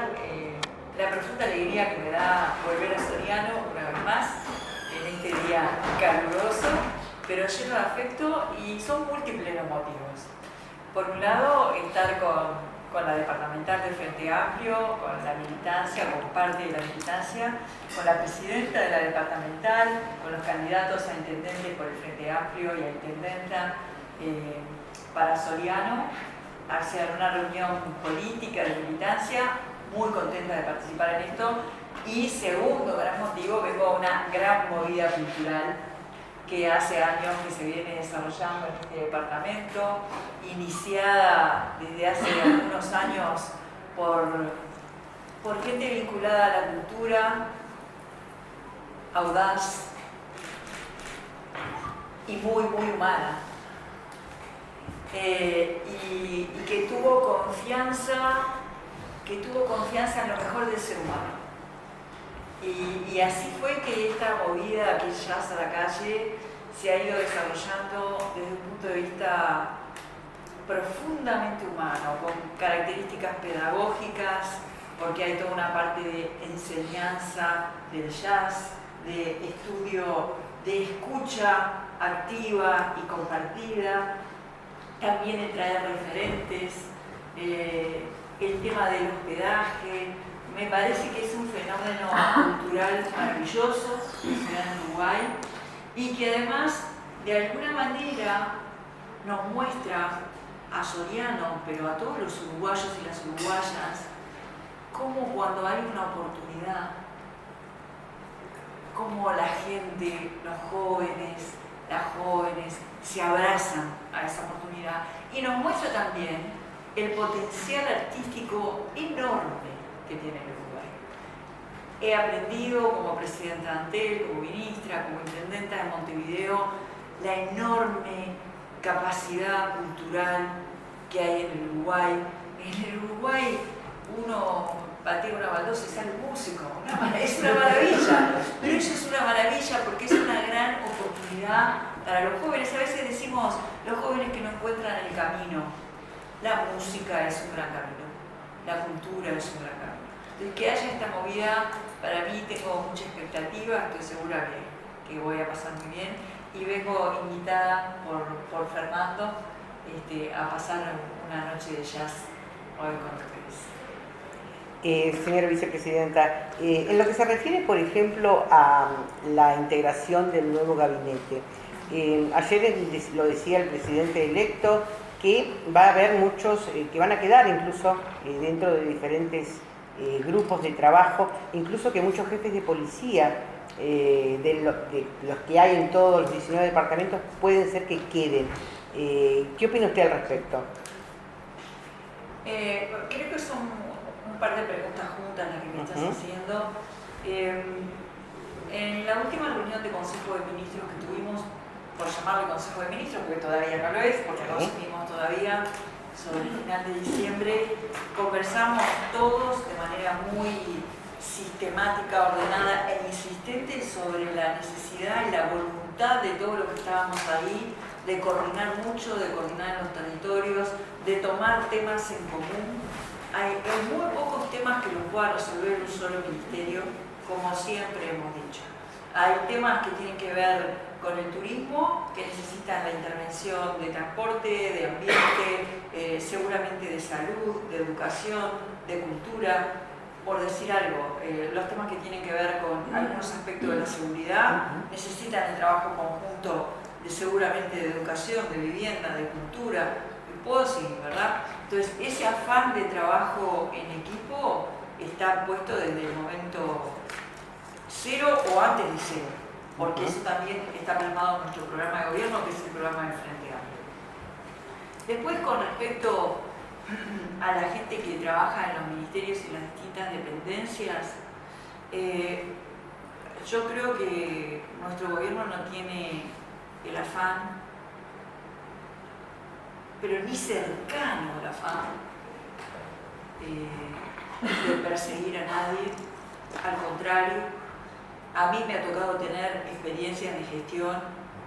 expresar la profunda alegría que me da volver a Soriano una vez más en este día caluroso, pero lleno de afecto, y son múltiples los motivos. Por un lado, estar con la departamental del Frente Amplio, con la militancia, con parte de la militancia, con la presidenta de la departamental, con los candidatos a intendente por el Frente Amplio y a intendenta para Soriano, hacer una reunión política de militancia, muy contenta de participar en esto. Y segundo gran motivo, vengo a una gran movida cultural que hace años que se viene desarrollando en este departamento, iniciada desde hace algunos años por gente vinculada a la cultura, audaz y muy humana, y que tuvo confianza en lo mejor del ser humano. Y así fue que esta movida que Jazz a la calle se ha ido desarrollando desde un punto de vista profundamente humano, con características pedagógicas, porque hay toda una parte de enseñanza del jazz, de estudio, de escucha activa y compartida, también el traer referentes, el tema del hospedaje. Me parece que es un fenómeno cultural maravilloso que se da en Uruguay y que además de alguna manera nos muestra a Soriano, pero a todos los uruguayos y las uruguayas, cómo cuando hay una oportunidad, cómo la gente, los jóvenes, las jóvenes se abrazan a esa oportunidad, y nos muestra también el potencial artístico enorme que tiene el Uruguay. He aprendido como presidenta de Antel, como ministra, como intendenta de Montevideo, la enorme capacidad cultural que hay en el Uruguay. En el Uruguay uno patea una baldosa y sale músico, es una maravilla, pero eso es una maravilla porque es una gran oportunidad para los jóvenes. A veces decimos, los jóvenes que no encuentran el camino, la música es un gran camino, la cultura es un gran camino. Entonces, que haya esta movida, para mí tengo mucha expectativa, estoy segura que voy a pasar muy bien, y vengo invitada por Fernando a pasar una noche de jazz hoy con ustedes. Señora vicepresidenta, en lo que se refiere, por ejemplo, a la integración del nuevo gabinete, ayer lo decía el presidente electo, que va a haber muchos que van a quedar incluso dentro de diferentes grupos de trabajo, incluso que muchos jefes de policía de los que hay en todos los 19 departamentos pueden ser que queden. ¿Qué opina usted al respecto? Creo que son un par de preguntas juntas las que me estás haciendo. En la última reunión de Consejo de Ministros que tuvimos, por llamarle Consejo de Ministros, porque todavía no lo es, porque no seguimos todavía sobre el final de diciembre, conversamos todos de manera muy sistemática, ordenada e insistente sobre la necesidad y la voluntad de todos los que estábamos ahí de coordinar mucho, de coordinar en los territorios, de tomar temas en común. Hay muy pocos temas que los pueda resolver un solo ministerio, como siempre hemos dicho. Hay temas que tienen que ver con el turismo, que necesitan la intervención de transporte, de ambiente, seguramente de salud, de educación, de cultura, por decir algo. Los temas que tienen que ver con algunos aspectos de la seguridad necesitan el trabajo conjunto seguramente de educación, de vivienda, de cultura, puedo seguir, ¿verdad? Entonces, ese afán de trabajo en equipo está puesto desde el momento cero o antes de cero, porque eso también está plasmado en nuestro programa de gobierno, que es el programa del Frente Amplio. Después, con respecto a la gente que trabaja en los ministerios y las distintas dependencias, yo creo que nuestro gobierno no tiene el afán, pero ni cercano al afán de perseguir a nadie. Al contrario, a mí me ha tocado tener experiencias de gestión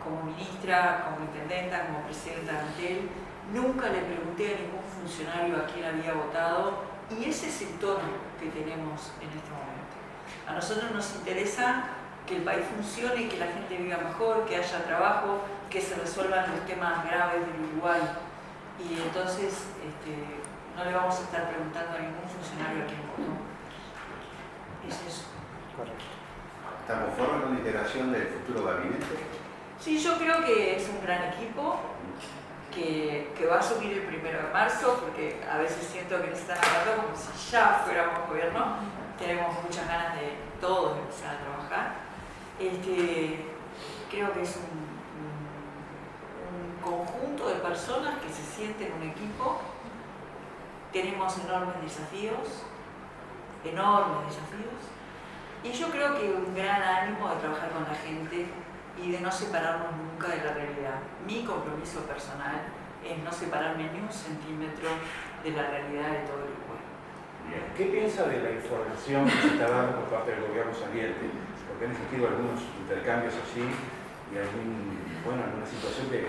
como ministra, como intendenta, como presidenta de Antel. Nunca le pregunté a ningún funcionario a quién había votado, Y ese es el tono que tenemos en este momento. A nosotros nos interesa que el país funcione, que la gente viva mejor, que haya trabajo, que se resuelvan los temas graves del Uruguay. Y entonces no le vamos a estar preguntando a ningún funcionario a quién votó. Es eso. Correcto. ¿Está conforme con la integración del futuro gabinete? Sí, yo creo que es un gran equipo que va a asumir el 1 de marzo, porque a veces siento que nos están hablando como si ya fuéramos gobierno. Tenemos muchas ganas de todos empezar a trabajar. Creo que es un conjunto de personas que se sienten un equipo. Tenemos enormes desafíos, y yo creo que un gran ánimo de trabajar con la gente y de no separarnos nunca de la realidad. Mi compromiso personal es no separarme ni un centímetro de la realidad de todo el Uruguay. ¿Qué piensa de la información que se está dando por parte del gobierno saliente? Porque han existido algunos intercambios allí y alguna situación de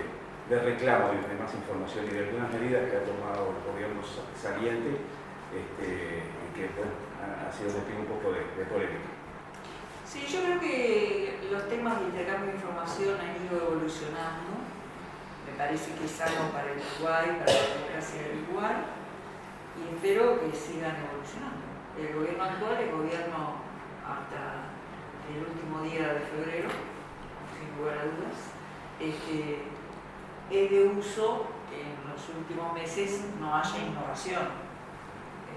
reclamo de más información y de algunas medidas que ha tomado el gobierno saliente que ha sido motivo un poco de polémica. Sí, yo creo que los temas de intercambio de información han ido evolucionando. Me parece que es algo para el Uruguay, para la democracia del Uruguay, y espero que sigan evolucionando. El gobierno actual, el gobierno hasta el último día de febrero, sin lugar a dudas, es de uso que en los últimos meses no haya innovación.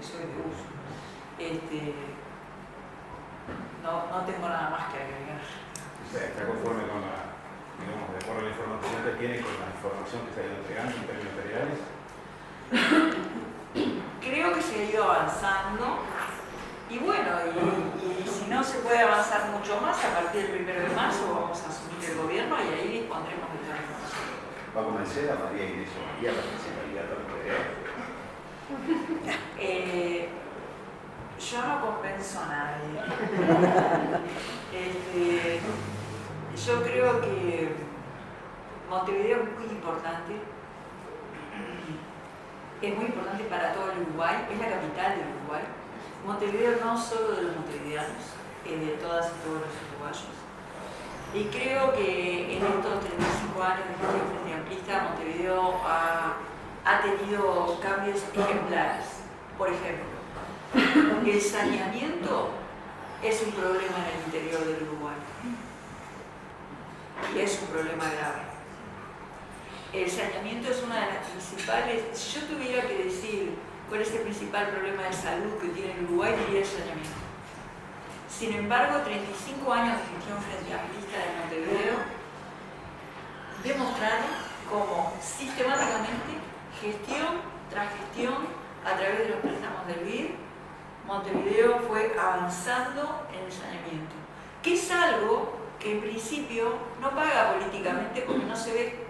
Eso es de uso. No tengo nada más que agregar. ¿Está conforme con de acuerdo a la información que tiene, con la información que se ha ido entregando en términos materiales? Creo que se ha ido avanzando. Y bueno, y si no se puede avanzar mucho más, a partir del 1 de marzo vamos a asumir el gobierno y ahí dispondremos de toda la información. ¿Va a convencer a María Inés María para que se candidata al PDR? Yo no convenzo a nadie. Yo creo que Montevideo es muy importante. Es muy importante para todo el Uruguay, es la capital del Uruguay. Montevideo no solo de los montevideanos, es de todas y todos los uruguayos. Y creo que en estos 35 años de gestión frente amplista, Montevideo ha tenido cambios ejemplares. Por ejemplo, el saneamiento es un problema en el interior del Uruguay. Y es un problema grave. El saneamiento es una de las principales. Si yo tuviera que decir cuál es el principal problema de salud que tiene el Uruguay, diría el saneamiento. Sin embargo, 35 años de gestión frente amplista de Montevideo demostraron cómo sistemáticamente, gestión tras gestión, a través de los préstamos del BID, Montevideo fue avanzando en el saneamiento, que es algo que en principio no paga políticamente porque no se ve,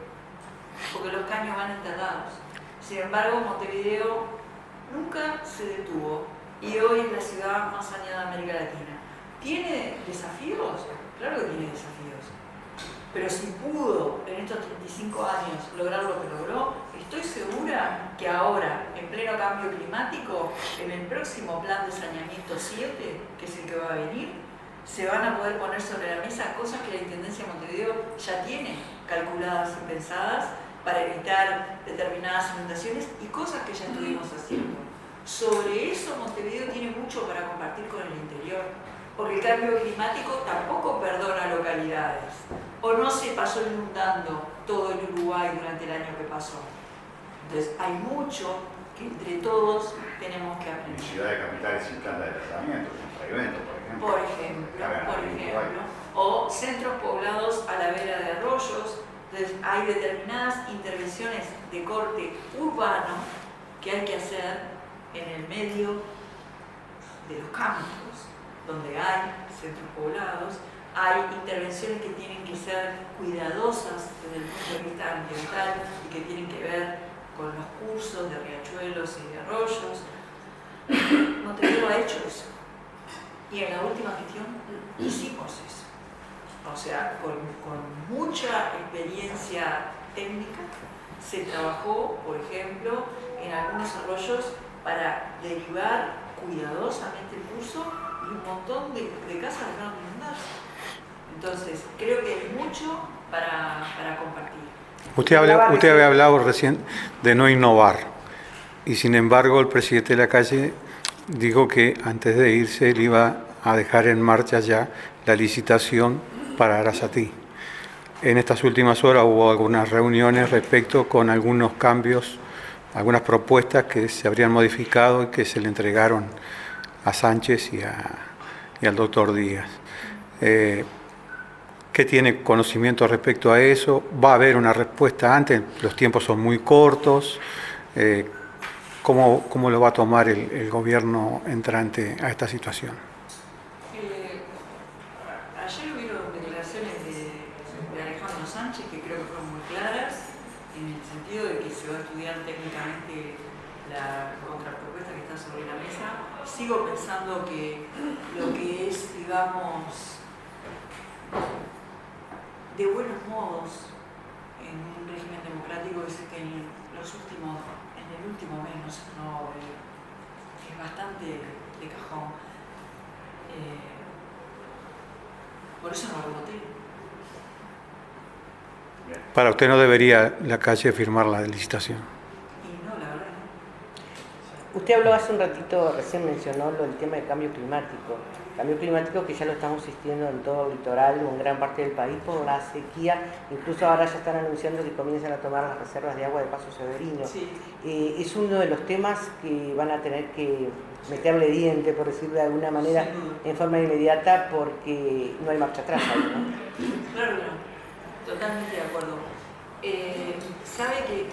porque los caños van enterrados. Sin embargo, Montevideo nunca se detuvo y hoy es la ciudad más saneada de América Latina. ¿Tiene desafíos? Claro que tiene desafíos. Pero si pudo en estos 35 años lograr lo que logró, estoy segura que ahora, en pleno cambio climático, en el próximo plan de saneamiento 7, que es el que va a venir, se van a poder poner sobre la mesa cosas que la Intendencia de Montevideo ya tiene calculadas y pensadas para evitar determinadas inundaciones y cosas que ya estuvimos haciendo. Sobre eso Montevideo tiene mucho para compartir con el interior, porque el cambio climático tampoco perdona localidades, o no se pasó inundando todo el Uruguay durante el año que pasó. Entonces hay mucho que entre todos tenemos que aprender. En Ciudad de Capitales sin planta de tratamiento, con fragmentos, por ejemplo. O centros poblados a la vera de arroyos. Entonces hay determinadas intervenciones de corte urbano que hay que hacer en el medio de los campos, donde hay centros poblados. Hay intervenciones que tienen que ser cuidadosas desde el punto de vista ambiental y que tienen que ver con los cursos de riachuelos y de arroyos. Montevideo ha hecho eso. Y en la última gestión hicimos eso. O sea, con mucha experiencia técnica se trabajó, por ejemplo, en algunos arroyos para derivar cuidadosamente el curso y un montón de casas dejaron de inundarse. Entonces, creo que hay mucho para compartir. Usted había hablado recién de no innovar y sin embargo el presidente de la calle dijo que antes de irse él iba a dejar en marcha ya la licitación para Arasatí. En estas últimas horas hubo algunas reuniones respecto con algunos cambios, algunas propuestas que se habrían modificado y que se le entregaron a Sánchez y al doctor Díaz. ¿Qué tiene conocimiento respecto a eso? ¿Va a haber una respuesta antes? Los tiempos son muy cortos. ¿Cómo lo va a tomar el gobierno entrante a esta situación? Ayer hubieron declaraciones de Alejandro Sánchez que creo que fueron muy claras, en el sentido de que se va a estudiar técnicamente la contrapropuesta que está sobre la mesa. Sigo pensando que lo que es, digamos, de buenos modos en un régimen democrático es que en el último mes no es bastante de cajón. Por eso no lo voté. Para usted no debería la calle firmar la licitación. Y no, la verdad no. Usted habló hace un ratito, recién mencionó lo del tema del cambio climático. Cambio climático que ya lo estamos sintiendo en todo el litoral o en gran parte del país por la sequía. Incluso ahora ya están anunciando que comienzan a tomar las reservas de agua de Paso Severino. Sí. Es uno de los temas que van a tener que meterle diente, por decirlo de alguna manera, en forma inmediata, porque no hay marcha atrás ahí, ¿no? Claro que no. Totalmente de acuerdo. Sabe que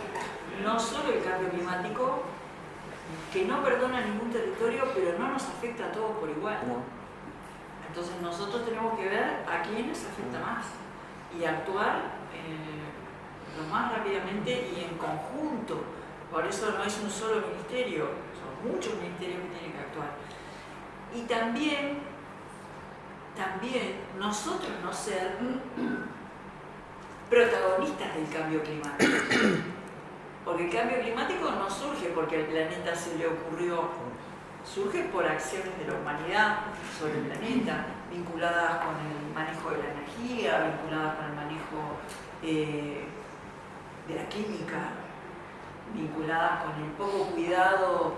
no solo el cambio climático, que no perdona ningún territorio, pero no nos afecta a todos por igual. No. Entonces nosotros tenemos que ver a quiénes afecta más y actuar lo más rápidamente y en conjunto. Por eso no es un solo ministerio, son muchos ministerios que tienen que actuar. Y también nosotros no ser protagonistas del cambio climático. Porque el cambio climático no surge porque al planeta se le ocurrió, surge por acciones de la humanidad sobre el planeta, vinculadas con el manejo de la energía, vinculadas con el manejo de la química, vinculadas con el poco cuidado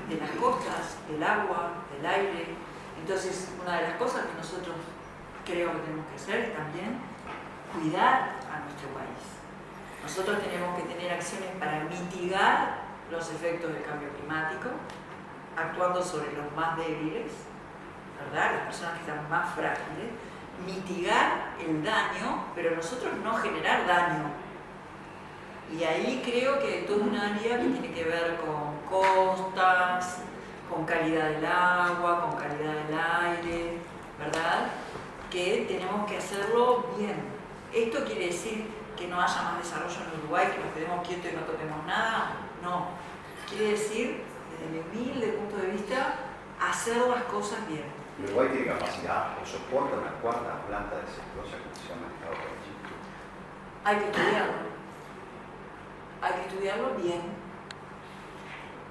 de las costas, del agua, del aire. Entonces, una de las cosas que nosotros creo que tenemos que hacer es también cuidar a nuestro país. Nosotros tenemos que tener acciones para mitigar los efectos del cambio climático, actuando sobre los más débiles, ¿verdad? Las personas que están más frágiles, mitigar el daño, pero nosotros no generar daño. Y ahí creo que hay toda un área que tiene que ver con costas, con calidad del agua, con calidad del aire, ¿verdad? Que tenemos que hacerlo bien. ¿Esto quiere decir que no haya más desarrollo en Uruguay, que nos quedemos quietos y no toquemos nada? No. Quiere decir, desde mi humilde punto de vista, hacer las cosas bien. Uruguay tiene capacidad o soporta una cuarta planta de celulosa que se ha manejado por allí. Hay que estudiarlo. Hay que estudiarlo bien.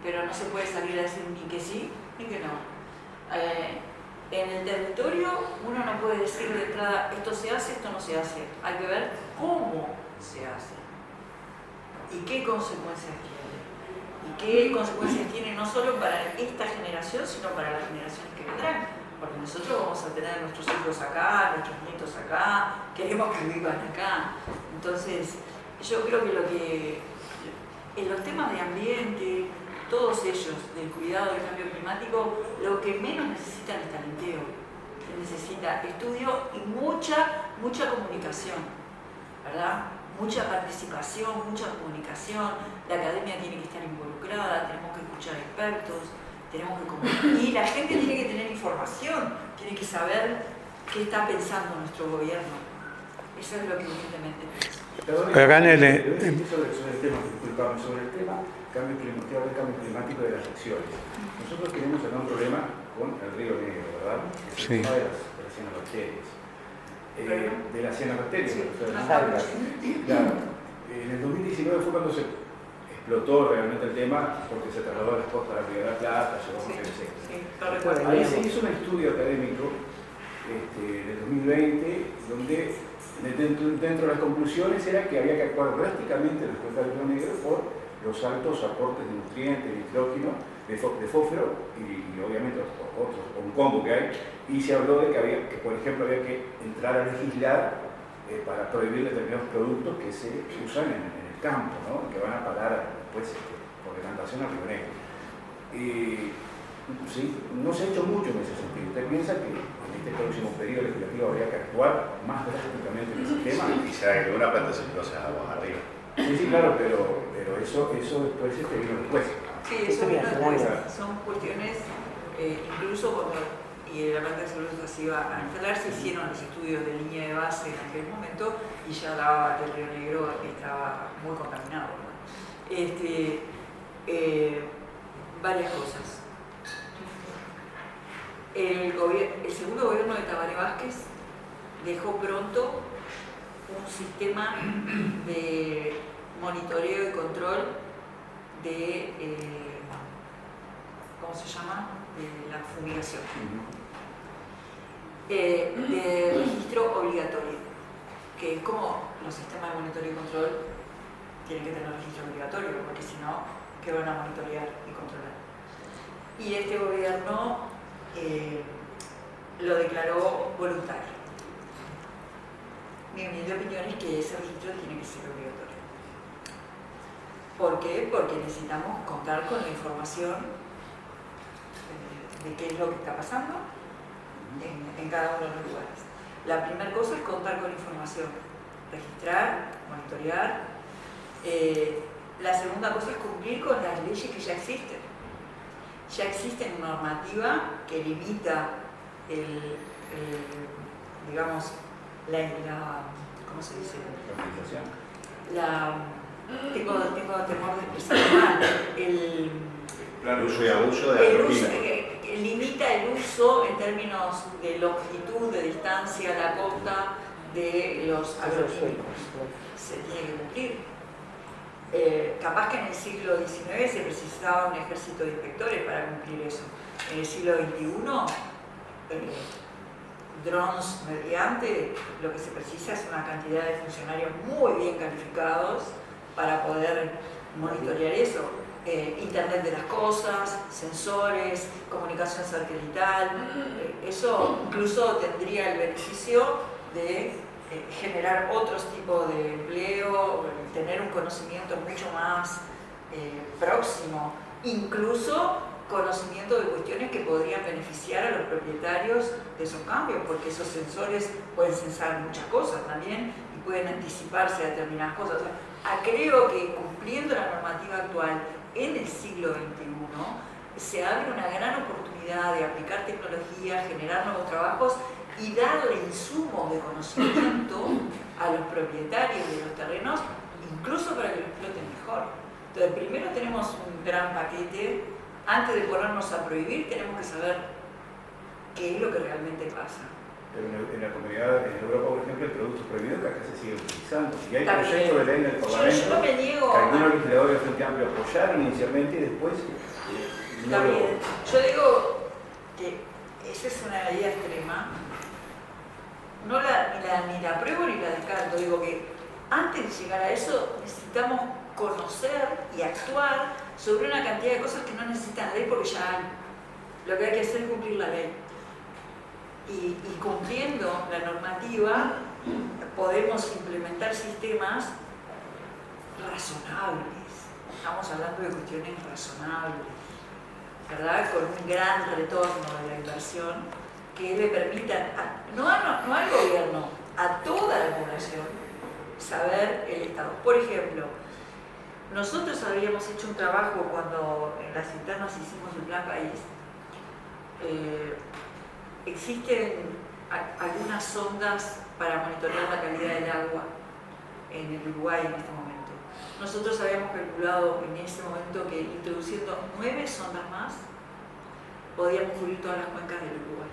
Pero no se puede salir a decir ni que sí ni que no. En el territorio uno no puede decir de entrada esto se hace, esto no se hace. Hay que ver cómo se hace y qué consecuencias tiene. Y qué consecuencias tiene no solo para esta generación, sino para las generaciones que vendrán. Porque nosotros vamos a tener a nuestros hijos acá, a nuestros nietos acá, queremos que vivan acá. Entonces, yo creo que en los temas de ambiente, todos ellos, del cuidado del cambio climático, lo que menos necesitan es talenteo. Se necesita estudio y mucha comunicación, ¿verdad? Mucha participación, mucha comunicación. La academia tiene que estar involucrada, tenemos que escuchar expertos, tenemos que comunicar. Y la gente tiene que tener información, tiene que saber qué está pensando nuestro gobierno. Eso es lo que humildemente pienso. Sobre el tema cambio climático de las acciones. Nosotros tenemos acá un problema con el Río Negro, ¿verdad? Es el tema de las cianobacterias. De las cianobacterias, sí, las algas. Claro, en el 2019 fue cuando se explotó realmente el tema porque se trasladó a las costas de la Río de la Plata, llegó a etc. Ahí se hizo un estudio académico del 2020 donde dentro de las conclusiones era que había que actuar drásticamente en las cuencas del Río Negro por los altos aportes de nutrientes, de nitrógeno, de fósforo y obviamente otros, un combo que hay, y se habló de que por ejemplo había que entrar a legislar para prohibir determinados productos que se usan en el campo, ¿no? Que van a parar después por decantación al Río Negro. Sí, no se ha hecho mucho en ese sentido. ¿Usted piensa que en este próximo periodo legislativo habría que actuar más drásticamente en ese tema? Y se agregó una planta ciclosa aguas arriba. Sí, claro, pero eso después vino después. Sí, eso vino después. Son cuestiones, incluso cuando la planta de celulosa se iba a instalar, se hicieron los estudios de línea de base en aquel momento y ya daba que el Río Negro estaba muy contaminado, ¿no? Varias cosas. El segundo gobierno de Tabaré Vázquez dejó pronto un sistema de monitoreo y control de, ¿cómo se llama?, de la fumigación, de registro obligatorio, que es como los sistemas de monitoreo y control tienen que tener registro obligatorio, porque si no, ¿qué van a monitorear y controlar? Y este gobierno lo declaró voluntario. Mi humilde opinión es que ese registro tiene que ser obligatorio. ¿Por qué? Porque necesitamos contar con la información de qué es lo que está pasando en cada uno de los lugares. La primera cosa es contar con información, registrar, monitorear. La segunda cosa es cumplir con las leyes que ya existen. Ya existe normativa que limita digamos, ¿cómo se dice? Tengo temor de expresarlo mal. El uso y abuso de la rutina. Limita el uso en términos de longitud, de distancia a la costa de los agroquímicos. Se tiene que cumplir. Capaz que en el siglo XIX se precisaba un ejército de inspectores para cumplir eso. En el siglo XXI, drones mediante, lo que se precisa es una cantidad de funcionarios muy bien calificados para poder monitorear eso. Internet de las cosas, sensores, comunicación satelital, eso incluso tendría el beneficio de generar otros tipos de empleo, tener un conocimiento mucho más próximo, incluso conocimiento de cuestiones que podrían beneficiar a los propietarios de esos cambios, porque esos sensores pueden sensar muchas cosas también y pueden anticiparse a determinadas cosas. O sea, creo que cumpliendo la normativa actual en el siglo XXI se abre una gran oportunidad de aplicar tecnología, generar nuevos trabajos y darle insumos de conocimiento a los propietarios de los terrenos, incluso para que lo exploten mejor. Entonces, primero tenemos un gran paquete. Antes de ponernos a prohibir, tenemos que saber qué es lo que realmente pasa. Pero en la comunidad, en Europa, por ejemplo, hay productos prohibidos que acá se siguen utilizando. Y hay También, proyectos de ley en el Parlamento yo no me niego que algunos legisladores del Frente Amplio apoyaron inicialmente y después no lo... Yo digo que esa es una medida extrema. No ni la apruebo ni la descarto. Digo que antes de llegar a eso necesitamos conocer y actuar sobre una cantidad de cosas que no necesitan ley porque ya hay. Lo que hay que hacer es cumplir la ley. Y cumpliendo la normativa podemos implementar sistemas razonables. Estamos hablando de cuestiones razonables, ¿verdad? Con un gran retorno de la inversión que le permitan, no al gobierno, a toda la población, saber el estado. Por ejemplo, nosotros habíamos hecho un trabajo cuando en las internas hicimos el Plan País. Existen algunas sondas para monitorear la calidad del agua en el Uruguay en este momento. Nosotros habíamos calculado en ese momento que introduciendo 9 sondas más podíamos cubrir todas las cuencas del Uruguay.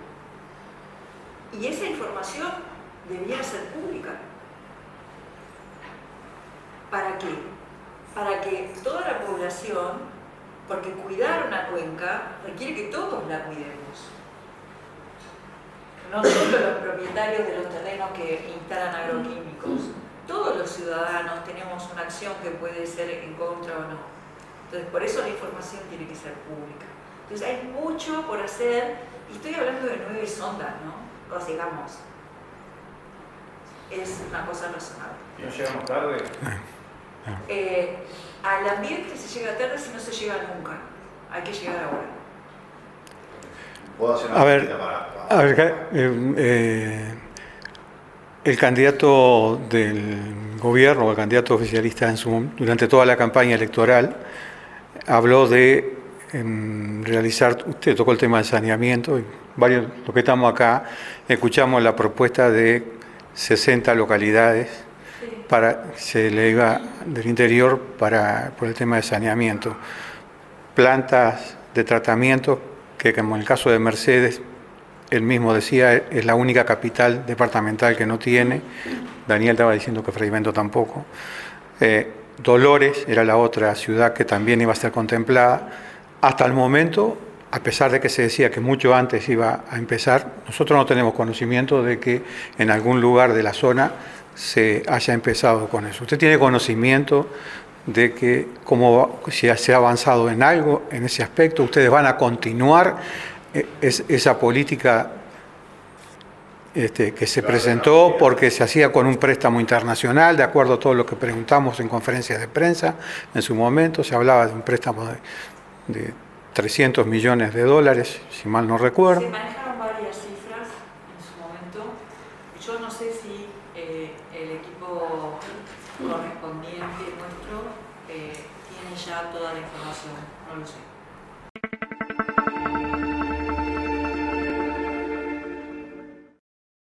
Y esa información debía ser pública. ¿Para qué? para que toda la población, porque cuidar una cuenca requiere que todos la cuidemos. No solo los propietarios de los terrenos que instalan agroquímicos, todos los ciudadanos tenemos una acción que puede ser en contra o no. Entonces, por eso la información tiene que ser pública. Entonces, hay mucho por hacer, y estoy hablando de 9 sondas, ¿no? O digamos, es una cosa razonable. ¿Y no llegamos tarde? Al ambiente se llega tarde si no se llega nunca. Hay que llegar ahora. ¿Puedo hacer una pregunta A ver, el candidato del gobierno, el candidato oficialista durante toda la campaña electoral, habló de realizar, usted tocó el tema del saneamiento, y varios, los que estamos acá, escuchamos la propuesta de 60 localidades se le iba del interior por el tema de saneamiento. Plantas de tratamiento que, como en el caso de Mercedes, él mismo decía, es la única capital departamental que no tiene. Daniel estaba diciendo que Frei Bento tampoco. Dolores era la otra ciudad que también iba a ser contemplada. Hasta el momento, a pesar de que se decía que mucho antes iba a empezar, nosotros no tenemos conocimiento de que en algún lugar de la zona se haya empezado con eso. ¿Usted tiene conocimiento de que si se ha avanzado en algo en ese aspecto? ¿Ustedes van a continuar esa política que se presentó porque se hacía con un préstamo internacional, de acuerdo a todo lo que preguntamos en conferencias de prensa? En su momento se hablaba de un préstamo de 300 millones de dólares, si mal no recuerdo. Se manejaron varias cifras en su momento. Yo no sé si el equipo correspondiente nuestro tiene ya toda la información, no lo sé.